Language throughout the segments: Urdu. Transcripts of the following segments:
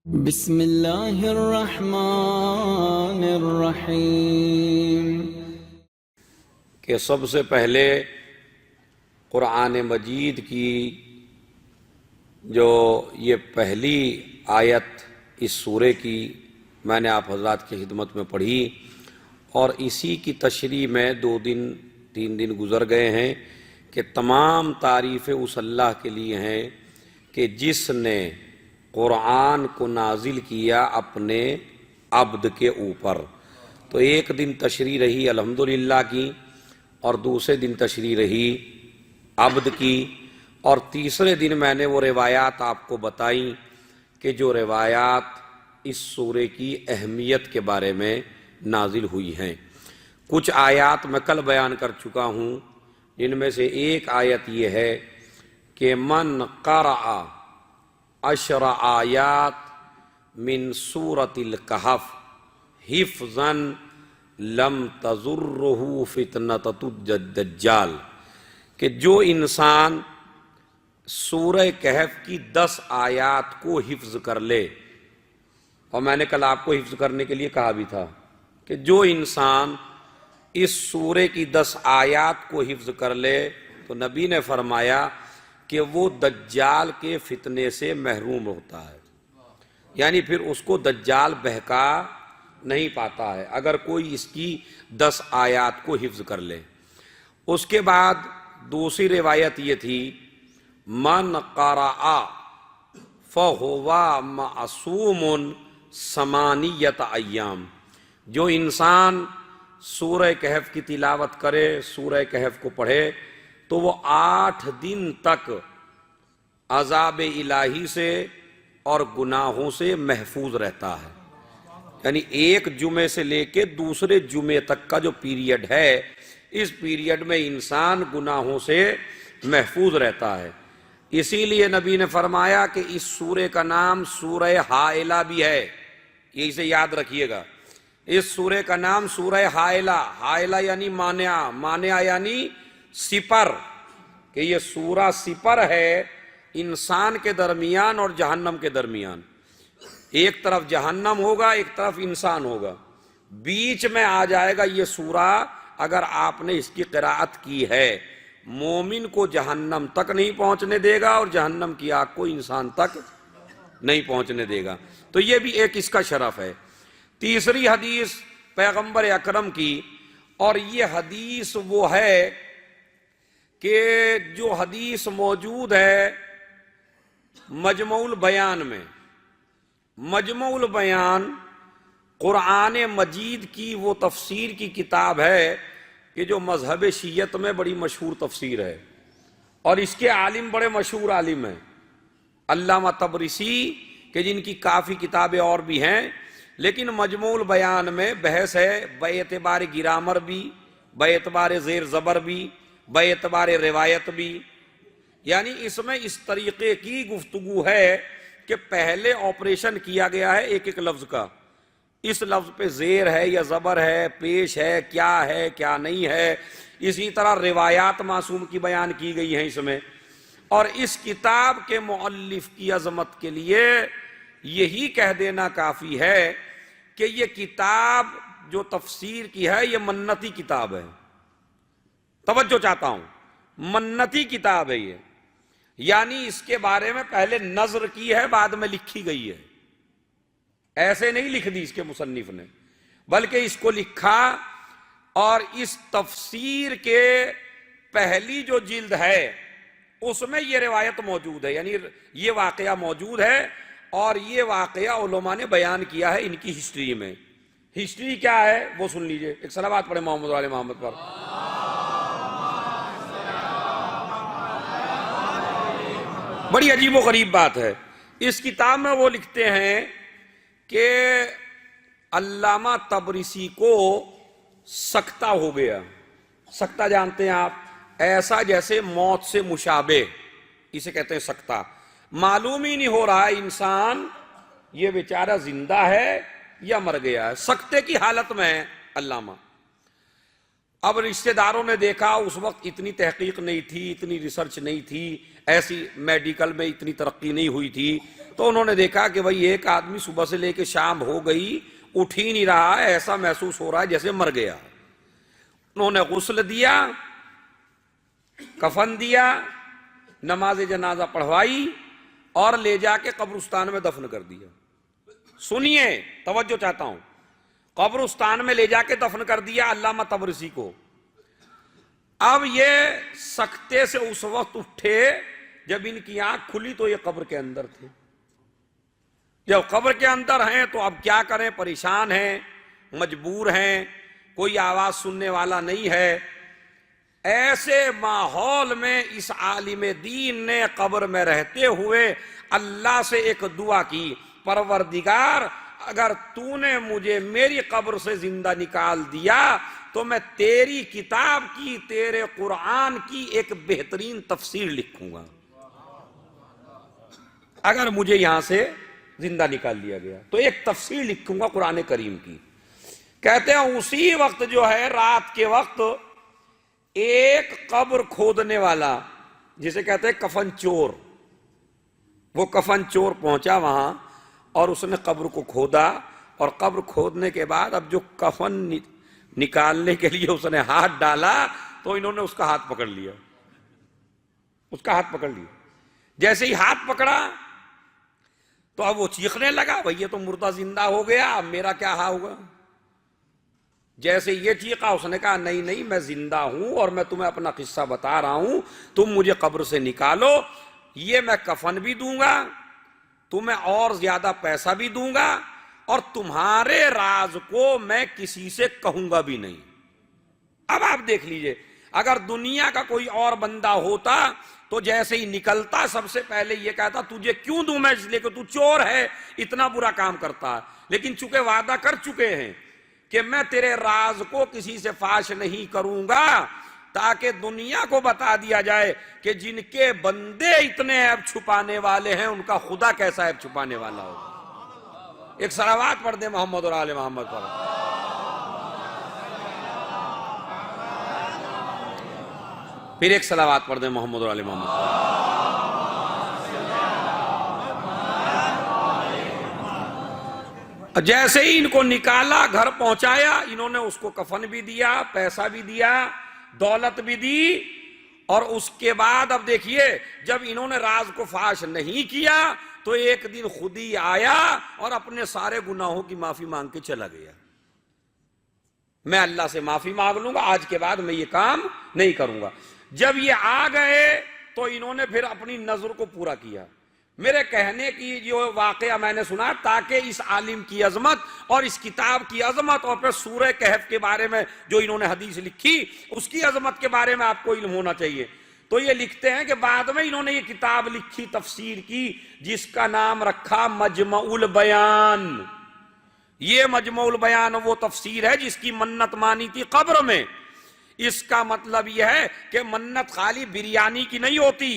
بسم اللہ الرحمن الرحیم کہ سب سے پہلے قرآن مجید کی جو یہ پہلی آیت اس سورے کی میں نے آپ حضرات کی خدمت میں پڑھی، اور اسی کی تشریح میں 2-3 دن گزر گئے ہیں کہ تمام تعریفیں اس اللہ کے لیے ہیں کہ جس نے قرآن کو نازل کیا اپنے عبد کے اوپر۔ تو ایک دن تشریح رہی الحمدللہ کی، اور دوسرے دن تشریح رہی عبد کی، اور تیسرے دن میں نے وہ روایات آپ کو بتائیں کہ جو روایات اس سورے کی اہمیت کے بارے میں نازل ہوئی ہیں۔ کچھ آیات میں کل بیان کر چکا ہوں، جن میں سے ایک آیت یہ ہے کہ من قرأ 10 آیات من سورۃ الکہف حفظا لم تضرہ فتنۃ الدجال، کہ جو انسان سورہ کہف کی 10 آیات کو حفظ کر لے، اور میں نے کل آپ کو حفظ کرنے کے لیے کہا بھی تھا کہ جو انسان اس سورے کی 10 آیات کو حفظ کر لے تو نبی نے فرمایا کہ وہ دجال کے فتنے سے محروم ہوتا ہے، یعنی پھر اس کو دجال بہکا نہیں پاتا ہے اگر کوئی اس کی 10 آیات کو حفظ کر لے۔ اس کے بعد دوسری روایت یہ تھی من قرأ فہو معصوم 8 ایام، جو انسان سورہ کہف کی تلاوت کرے، سورہ کہف کو پڑھے، تو وہ 8 دن تک عذاب الہی سے اور گناہوں سے محفوظ رہتا ہے۔ یعنی ایک جمعے سے لے کے دوسرے جمعے تک کا جو پیریڈ ہے، اس پیریڈ میں انسان گناہوں سے محفوظ رہتا ہے۔ اسی لیے نبی نے فرمایا کہ اس سورے کا نام سورہ حائلہ بھی ہے، یہ اسے یاد رکھیے گا۔ اس سورے کا نام سورہ حائلہ، حائلہ یعنی مانعہ، مانعہ یعنی سپر، کہ یہ سورہ سپر ہے انسان کے درمیان اور جہنم کے درمیان۔ ایک طرف جہنم ہوگا، ایک طرف انسان ہوگا، بیچ میں آ جائے گا یہ سورہ اگر آپ نے اس کی قراءت کی ہے۔ مومن کو جہنم تک نہیں پہنچنے دے گا اور جہنم کی آگ کو انسان تک نہیں پہنچنے دے گا، تو یہ بھی ایک اس کا شرف ہے۔ تیسری حدیث پیغمبر اکرم کی، اور یہ حدیث وہ ہے کہ جو حدیث موجود ہے مجموع البیان میں۔ مجموع البیان قرآن مجید کی وہ تفسیر کی کتاب ہے کہ جو مذہب شیعت میں بڑی مشہور تفسیر ہے، اور اس کے عالم بڑے مشہور عالم ہیں، علامہ طبرسی، کہ جن کی کافی کتابیں اور بھی ہیں، لیکن مجموع البیان میں بحث ہے باعتبار گرامر بھی، باعتبار زیر زبر بھی، باعتبار روایت بھی، یعنی اس میں اس طریقے کی گفتگو ہے کہ پہلے آپریشن کیا گیا ہے ایک ایک لفظ کا، اس لفظ پہ زیر ہے یا زبر ہے، پیش ہے کیا نہیں ہے، اسی طرح روایات معصوم کی بیان کی گئی ہیں اس میں۔ اور اس کتاب کے مؤلف کی عظمت کے لیے یہی کہہ دینا کافی ہے کہ یہ کتاب جو تفسیر کی ہے یہ منتی کتاب ہے۔ توجہ چاہتا ہوں، منتی کتاب ہے یہ، یعنی اس کے بارے میں پہلے نظر کی ہے بعد میں لکھی گئی ہے، ایسے نہیں لکھ دی اس کے مصنف نے، بلکہ اس کو لکھا، اور اس تفسیر کے پہلی جو جلد ہے اس میں یہ روایت موجود ہے، یعنی یہ واقعہ موجود ہے، اور یہ واقعہ علماء نے بیان کیا ہے ان کی ہسٹری میں۔ ہسٹری کیا ہے وہ سن لیجئے، ایک صلوات پڑھیں محمد علی محمد پر۔ بڑی عجیب و غریب بات ہے، اس کتاب میں وہ لکھتے ہیں کہ علامہ طبرسی کو سکتہ ہو گیا۔ سکتہ جانتے ہیں آپ؟ ایسا جیسے موت سے مشابہ، اسے کہتے ہیں سکتہ۔ معلوم ہی نہیں ہو رہا ہے انسان یہ بیچارہ زندہ ہے یا مر گیا ہے، سکتے کی حالت میں ہے علامہ۔ اب رشتہ داروں نے دیکھا، اس وقت اتنی تحقیق نہیں تھی، اتنی ریسرچ نہیں تھی، ایسی میڈیکل میں اتنی ترقی نہیں ہوئی تھی، تو انہوں نے دیکھا کہ بھئی ایک آدمی صبح سے لے کے شام ہو گئی اٹھ ہی نہیں رہا ہے، ایسا محسوس ہو رہا ہے جیسے مر گیا۔ انہوں نے غسل دیا، کفن دیا، نماز جنازہ پڑھوائی اور لے جا کے قبرستان میں دفن کر دیا۔ سنیے، توجہ چاہتا ہوں، قبرستان میں لے جا کے دفن کر دیا علامہ طبرسی کو۔ اب یہ سکتے سے اس وقت اٹھے جب ان کی آنکھ کھلی تو یہ قبر کے اندر تھے۔ جب قبر کے اندر ہیں تو اب کیا کریں، پریشان ہیں، مجبور ہیں، کوئی آواز سننے والا نہیں ہے۔ ایسے ماحول میں اس عالم دین نے قبر میں رہتے ہوئے اللہ سے ایک دعا کی، پروردگار اگر تو نے مجھے میری قبر سے زندہ نکال دیا تو میں تیری کتاب کی، تیرے قرآن کی ایک بہترین تفسیر لکھوں گا، اگر مجھے یہاں سے زندہ نکال لیا گیا تو ایک تفسیر لکھوں گا قرآن کریم کی۔ کہتے ہیں اسی وقت جو ہے رات کے وقت ایک قبر کھودنے والا، جسے کہتے ہیں کفن چور، وہ کفن چور پہنچا وہاں اور اس نے قبر کو کھودا، اور قبر کھودنے کے بعد اب جو کفن نکالنے کے لیے اس نے ہاتھ ڈالا تو انہوں نے اس کا ہاتھ پکڑ لیا، اس کا ہاتھ پکڑ لیا۔ جیسے ہی ہاتھ پکڑا تو اب وہ چیخنے لگا، بھئی یہ تو مردہ زندہ ہو گیا، اب میرا کیا ہوگا؟ جیسے یہ چیخا اس نے کہا نہیں نہیں، میں زندہ ہوں اور میں تمہیں اپنا قصہ بتا رہا ہوں، تم مجھے قبر سے نکالو، یہ میں کفن بھی دوں گا، تمہیں اور زیادہ پیسہ بھی دوں گا، اور تمہارے راز کو میں کسی سے کہوں گا بھی نہیں۔ اب آپ دیکھ لیجئے، اگر دنیا کا کوئی اور بندہ ہوتا تو جیسے ہی نکلتا سب سے پہلے یہ کہتا تجھے کیوں دوں میں، اس لیے کہ تو چور ہے، اتنا برا کام کرتا ہے، لیکن چونکہ وعدہ کر چکے ہیں کہ میں تیرے راز کو کسی سے فاش نہیں کروں گا، تاکہ دنیا کو بتا دیا جائے کہ جن کے بندے اتنے عیب چھپانے والے ہیں ان کا خدا کیسا عیب چھپانے والا ہوگا۔ ایک صلوات پڑھ دیں محمد اور آل محمد پر۔ پھر ایک صلوات پڑھ دیں محمد اور آل محمد پر۔ جیسے ہی ان کو نکالا، گھر پہنچایا، انہوں نے اس کو کفن بھی دیا، پیسہ بھی دیا، دولت بھی دی، اور اس کے بعد اب دیکھیے جب انہوں نے راز کو فاش نہیں کیا تو ایک دن خود ہی آیا اور اپنے سارے گناہوں کی معافی مانگ کے چلا گیا۔ میں اللہ سے معافی مانگ لوں گا، آج کے بعد میں یہ کام نہیں کروں گا۔ جب یہ آ گئے تو انہوں نے پھر اپنی نظر کو پورا کیا۔ میرے کہنے کی جو واقعہ میں نے سنا تاکہ اس عالم کی عظمت اور اس کتاب کی عظمت اور پھر سورہ کہف کے بارے میں جو انہوں نے حدیث لکھی اس کی عظمت کے بارے میں آپ کو علم ہونا چاہیے۔ تو یہ لکھتے ہیں کہ بعد میں انہوں نے یہ کتاب لکھی تفسیر کی جس کا نام رکھا مجمع البیان۔ یہ مجمع البیان وہ تفسیر ہے جس کی منت مانی تھی قبر میں۔ اس کا مطلب یہ ہے کہ منت خالی بریانی کی نہیں ہوتی،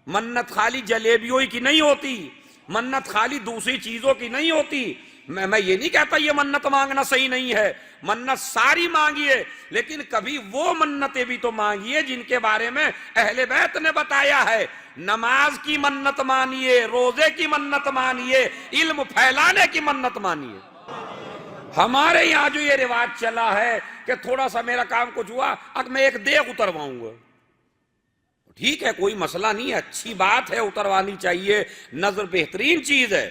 منت خالی جلیبیوں کی نہیں ہوتی، منت خالی دوسری چیزوں کی نہیں ہوتی۔ میں یہ نہیں کہتا یہ منت مانگنا صحیح نہیں ہے، منت ساری مانگیے، لیکن کبھی وہ منتیں بھی تو مانگیے جن کے بارے میں اہل بیت نے بتایا ہے۔ نماز کی منت مانیے، روزے کی منت مانیے، علم پھیلانے کی منت مانیے۔ ہمارے یہاں جو یہ رواج چلا ہے کہ تھوڑا سا میرا کام کچھ ہوا اب میں ایک دیگ اترواؤں گا، ٹھیک ہے کوئی مسئلہ نہیں ہے، اچھی بات ہے، اتروانی چاہیے، نظر بہترین چیز ہے،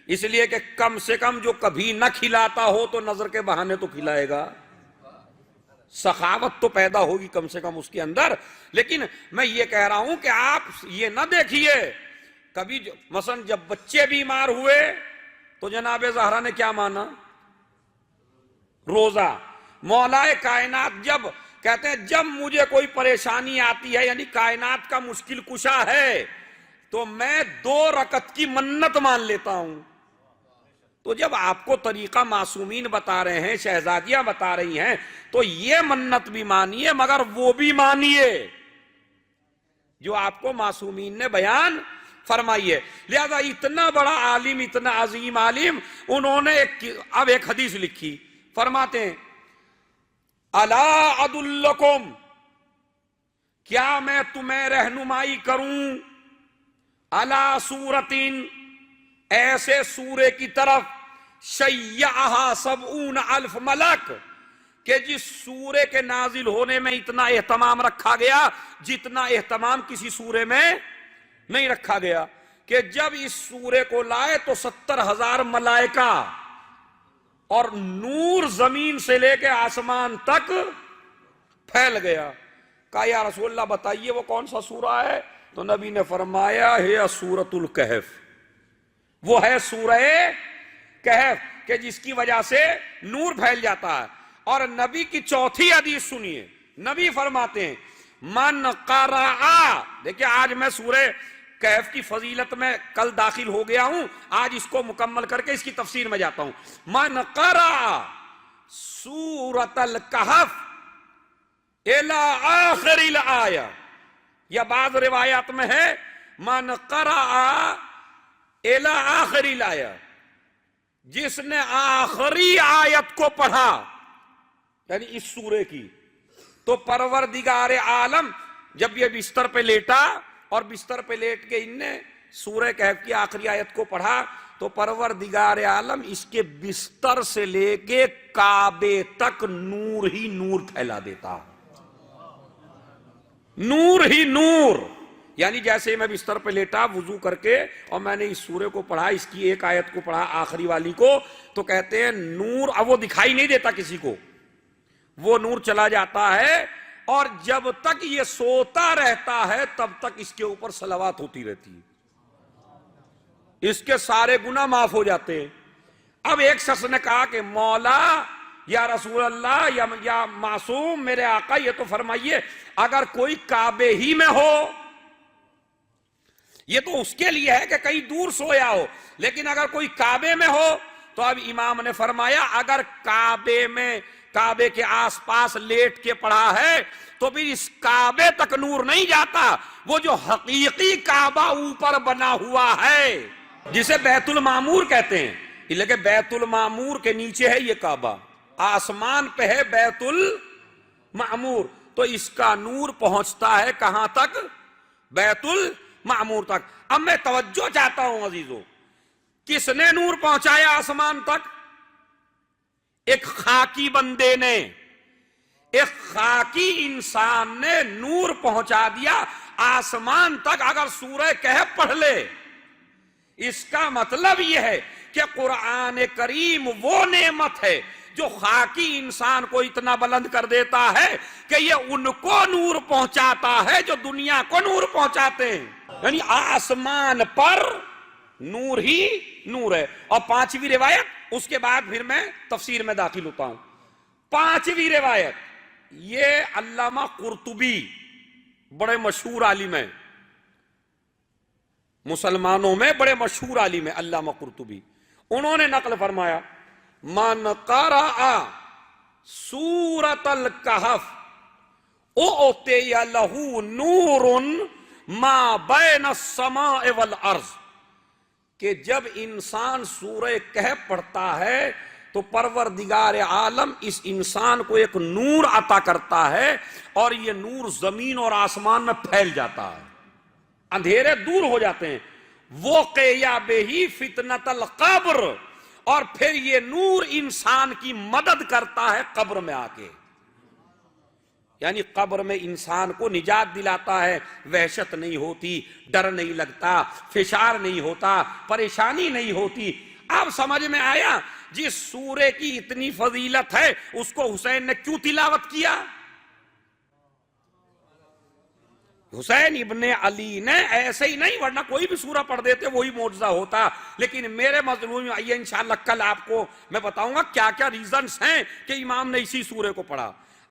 اس لیے کہ کم سے کم جو کبھی نہ کھلاتا ہو تو نظر کے بہانے تو کھلائے گا، سخاوت تو پیدا ہوگی کم سے کم اس کے اندر۔ لیکن میں یہ کہہ رہا ہوں کہ آپ یہ نہ دیکھیے کبھی مثلا جب بچے بیمار ہوئے تو جناب زہرا نے کیا مانا؟ روزہ۔ مولا کائنات جب کہتے ہیں جب مجھے کوئی پریشانی آتی ہے یعنی کائنات کا مشکل کشا ہے تو میں 2 رکعت کی منت مان لیتا ہوں۔ تو جب آپ کو طریقہ معصومین بتا رہے ہیں، شہزادیاں بتا رہی ہیں، تو یہ منت بھی مانیے مگر وہ بھی مانیے جو آپ کو معصومین نے بیان فرمائی ہے۔ لہذا اتنا بڑا عالم، اتنا عظیم عالم، انہوں نے اب ایک حدیث لکھی، فرماتے ہیں الا ادلکم، کیا میں تمہیں رہنمائی کروں علی سورتین، ایسے سورے کی طرف شیعہا 70,000 ملک، کہ جس سورے کے نازل ہونے میں اتنا اہتمام رکھا گیا جتنا اہتمام کسی سورے میں نہیں رکھا گیا، کہ جب اس سورے کو لائے تو 70,000 ملائکہ اور نور زمین سے لے کے آسمان تک پھیل گیا۔ کہا یا رسول اللہ بتائیے وہ کون سا سورہ ہے؟ تو نبی نے فرمایا ہے سورۃ الکہف، وہ ہے سورہ کہف، کہ جس کی وجہ سے نور پھیل جاتا ہے۔ اور نبی کی چوتھی حدیث سنیے، نبی فرماتے ہیں من قرأ، دیکھیں آج میں سورہ کہف کی فضیلت میں کل داخل ہو گیا ہوں، آج اس کو مکمل کر کے اس کی تفسیر میں جاتا ہوں۔ من قرأ سورۃ الکہف الی آخر الآیہ، یا بعض روایات میں ہے من قرأ الی آخر الآیہ، جس نے آخری آیت کو پڑھا یعنی اس سورے کی، تو پروردگار عالم جب یہ بستر پہ لیٹا اور بستر پہ لیٹ کے ان نے سورہ کہف کی آخری آیت کو پڑھا، تو پروردگار عالم اس کے بستر سے لے کے کعبے تک نور ہی نور پھیلا دیتا، نور ہی نور۔ یعنی جیسے میں بستر پہ لیٹا وضو کر کے اور میں نے اس سورے کو پڑھا، اس کی ایک آیت کو پڑھا آخری والی کو، تو کہتے ہیں نور اب وہ دکھائی نہیں دیتا کسی کو، وہ نور چلا جاتا ہے، اور جب تک یہ سوتا رہتا ہے تب تک اس کے اوپر صلوات ہوتی رہتی ہے، اس کے سارے گناہ معاف ہو جاتے ہیں۔ اب ایک شخص نے کہا کہ مولا یا رسول اللہ یا معصوم میرے آقا یہ تو فرمائیے اگر کوئی کعبے ہی میں ہو، یہ تو اس کے لیے ہے کہ کہیں دور سویا ہو، لیکن اگر کوئی کعبے میں ہو تو اب امام نے فرمایا اگر کعبے کے آس پاس لیٹ کے پڑھا ہے تو پھر اس کعبے تک نور نہیں جاتا، وہ جو حقیقی کعبہ اوپر بنا ہوا ہے جسے بیت المعمور کہتے ہیں، لیکن بیت المعمور کے نیچے ہے یہ کعبہ، آسمان پہ ہے بیت المعمور، تو اس کا نور پہنچتا ہے کہاں تک؟ بیت المعمور تک۔ اب میں توجہ چاہتا ہوں عزیزوں، کس نے نور پہنچایا آسمان تک؟ ایک خاکی بندے نے، ایک خاکی انسان نے نور پہنچا دیا آسمان تک۔ اگر سورہ کہف پڑھ لے، اس کا مطلب یہ ہے کہ قرآن کریم وہ نعمت ہے جو خاکی انسان کو اتنا بلند کر دیتا ہے کہ یہ ان کو نور پہنچاتا ہے جو دنیا کو نور پہنچاتے ہیں، یعنی آسمان پر نور ہی نور ہے۔ اور پانچویں روایت، اس کے بعد پھر میں تفسیر میں داخل ہوتا ہوں۔ پانچویں روایت، یہ علامہ قرطبی بڑے مشہور عالم ہیں، مسلمانوں میں بڑے مشہور عالم ہیں علامہ قرطبی، انہوں نے نقل فرمایا من قرأ سورۃ الکہف اعطی لہ نور ما بین السماء والارض، کہ جب انسان سورہ کہف پڑھتا ہے تو پروردگار عالم اس انسان کو ایک نور عطا کرتا ہے، اور یہ نور زمین اور آسمان میں پھیل جاتا ہے، اندھیرے دور ہو جاتے ہیں۔ وقیا بہ فتنۃ القبر، اور پھر یہ نور انسان کی مدد کرتا ہے قبر میں آ کے، یعنی قبر میں انسان کو نجات دلاتا ہے، وحشت نہیں ہوتی، ڈر نہیں لگتا، فشار نہیں ہوتا، پریشانی نہیں ہوتی۔ اب سمجھ میں آیا جس سورے کی اتنی فضیلت ہے اس کو حسین نے کیوں تلاوت کیا؟ حسین ابن علی نے ایسے ہی نہیں، ورنہ کوئی بھی سورہ پڑھ دیتے وہی معجزہ ہوتا، لیکن میرے مضمون میں یہ انشاءاللہ کل آپ کو میں بتاؤں گا کیا کیا ریزنز ہیں کہ امام نے اسی سورے کو پڑھا۔